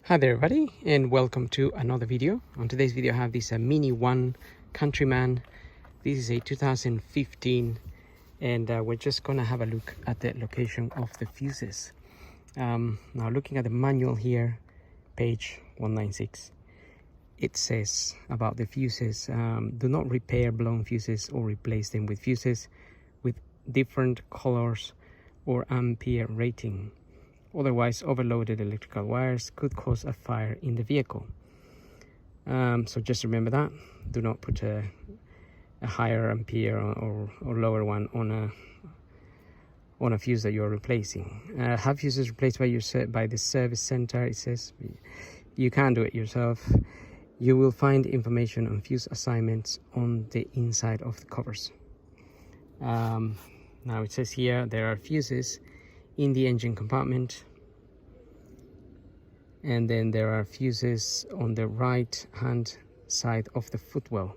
Hi there everybody, and welcome to another video. On today's video I have this mini One Countryman. This is a 2015 and we're just gonna have a look at the location of the fuses. Now looking at the manual here, page 196, it says about the fuses, do not repair blown fuses or replace them with fuses with different colors or ampere rating. Otherwise, overloaded electrical wires could cause a fire in the vehicle. So just remember that. Do not put a higher ampere or lower one on a fuse that you're replacing. Have fuses replaced by the service center. It says you can do it yourself. You will find information on fuse assignments on the inside of the covers. Now it says here there are fuses in the engine compartment, and then there are fuses on the right hand side of the footwell.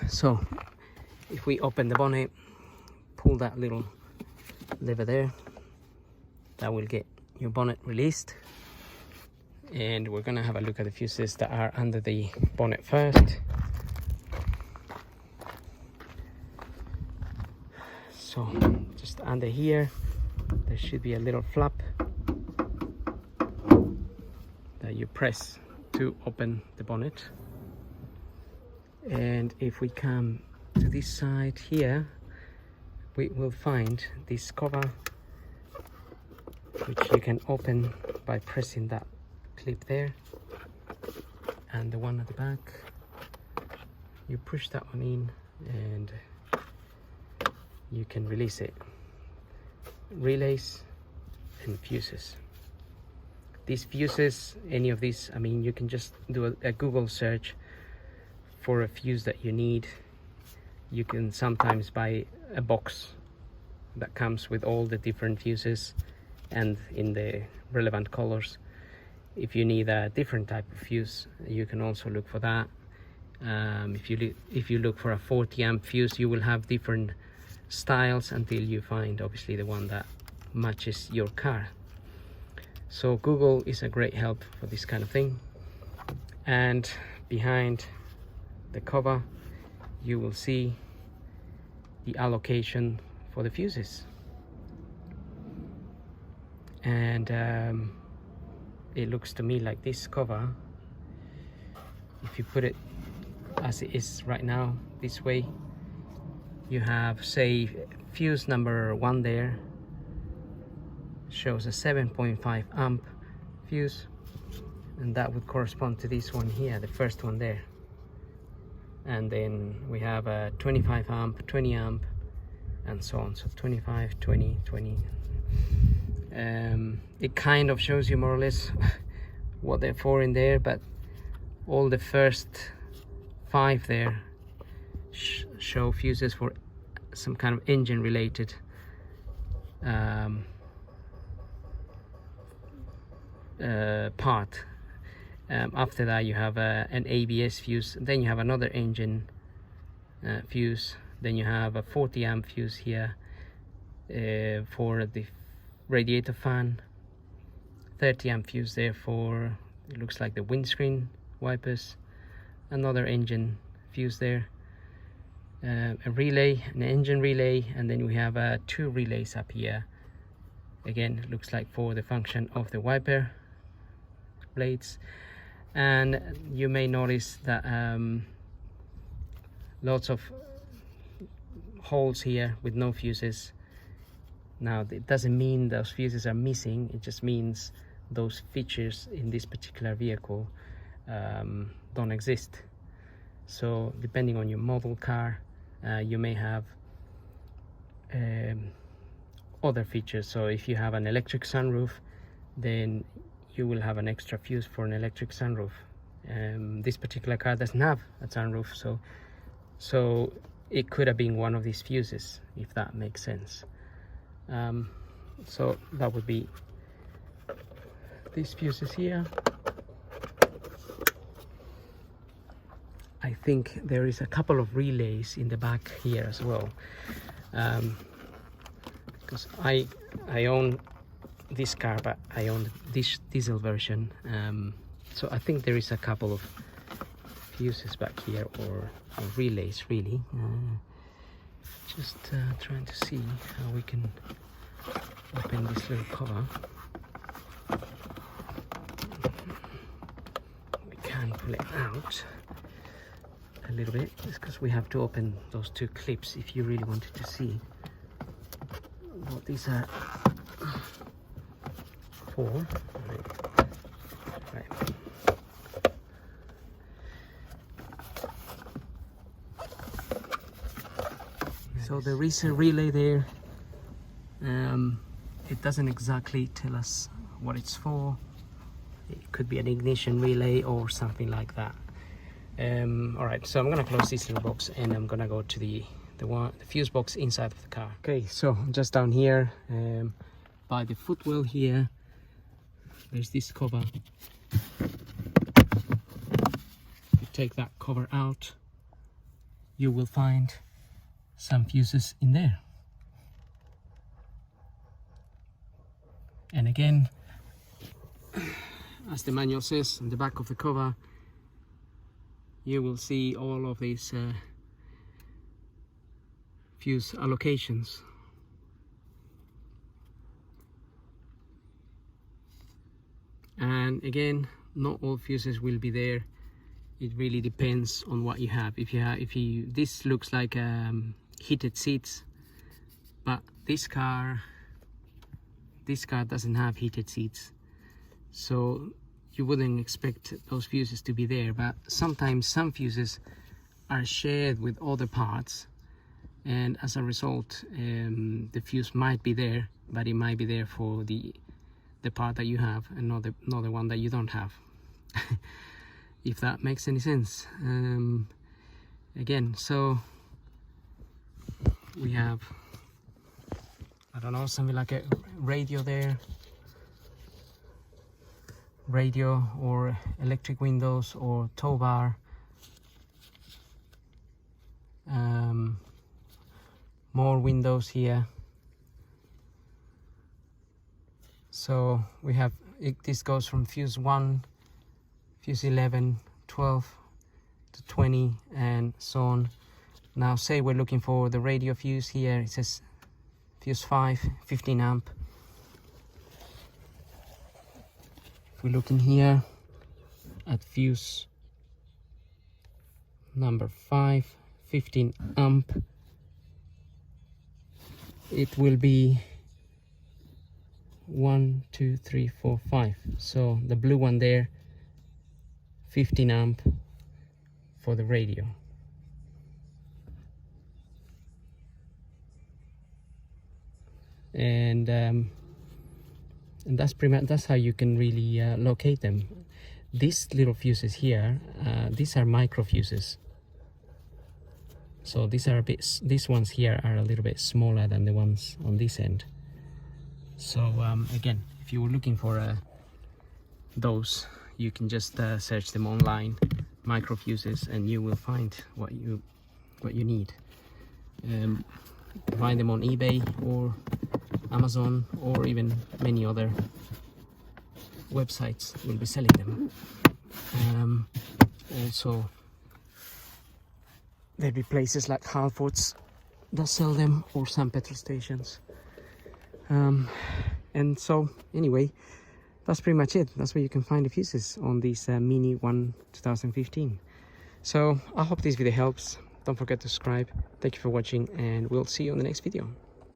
So if we open the bonnet, pull that little lever there, that will get your bonnet released, and we're gonna have a look at the fuses that are under the bonnet first. So just under here there should be a little flap that you press to open the bonnet, and if we come to this side here, we will find this cover, which you can open by pressing that clip there, and the one at the back, you push that one in and you can release it. Relays and fuses. These fuses, any of these, I mean, you can just do a Google search for a fuse that you need. You can sometimes buy a box that comes with all the different fuses and in the relevant colors. If you need a different type of fuse, you can also look for that. If you look for a 40 amp fuse, you will have different styles until you find obviously the one that matches your car. So Google is a great help for this kind of thing. And behind the cover you will see the allocation for the fuses, and it looks to me like this cover, if you put it as it is right now this way, you have, say, fuse number 1 there shows a 7.5 amp fuse, and that would correspond to this one here, the first one there. And then we have a 25 amp, 20 amp, and so on. So 25, 20, 20. It kind of shows you more or less what they're for in there, but all the first 5 there show fuses for some kind of engine related part. After that you have an ABS fuse, then you have another engine fuse, then you have a 40 amp fuse here for the radiator fan, 30 amp fuse there for, it looks like the windscreen wipers, another engine fuse there, a relay, an engine relay, and then we have 2 relays up here. Again, it looks like for the function of the wiper blades. And you may notice that lots of holes here with no fuses. Now it doesn't mean those fuses are missing, it just means those features in this particular vehicle don't exist. So depending on your model car, you may have other features. So if you have an electric sunroof, then you will have an extra fuse for an electric sunroof. This particular car doesn't have a sunroof, so it could have been one of these fuses, if that makes sense. So that would be these fuses here. I think there is a couple of relays in the back here as well, because I own this car, but I own this diesel version, so I think there is a couple of fuses back here, or relays really. Just trying to see how we can open this little cover. We can pull it out a little bit, just because we have to open those two clips if you really wanted to see what these are for. Right. So there is a relay there. It doesn't exactly tell us what it's for. It could be an ignition relay or something like that. All right, so I'm gonna close this little box and I'm gonna go to the fuse box inside of the car. Okay, so just down here by the footwell here, there's this cover. You take that cover out, you will find some fuses in there. And again, as the manual says on the back of the cover, you will see all of these fuse allocations. And again, not all fuses will be there. It really depends on what you have. This looks like heated seats, but this car doesn't have heated seats, so you wouldn't expect those fuses to be there. But sometimes some fuses are shared with other parts, and as a result the fuse might be there, but it might be there for the part that you have and not the one that you don't have. If that makes any sense. Again, so we have, I don't know, something like a radio there, radio or electric windows or tow bar. More windows here. So we have this goes from fuse 1, fuse 11, 12 to 20 and so on. Now say we're looking for the radio fuse here. It says fuse 5, 15 amp. If we look in here at fuse number 5, 15 amp, it will be 1, 2, 3, 4, 5. So the blue one there, 15 amp for the radio. And that's pretty much, that's how you can really locate them. These little fuses here, these are micro fuses. So these ones here are a little bit smaller than the ones on this end. So again, if you were looking for those, you can just search them online, micro fuses, and you will find what you need. Find them on eBay or Amazon, or even many other websites will be selling them. Also, there'll be places like Halfords that sell them, or some petrol stations. And so anyway, that's pretty much it. That's where you can find the fuses on this Mini One 2015. So I hope this video helps. Don't forget to subscribe. Thank you for watching, and we'll see you on the next video.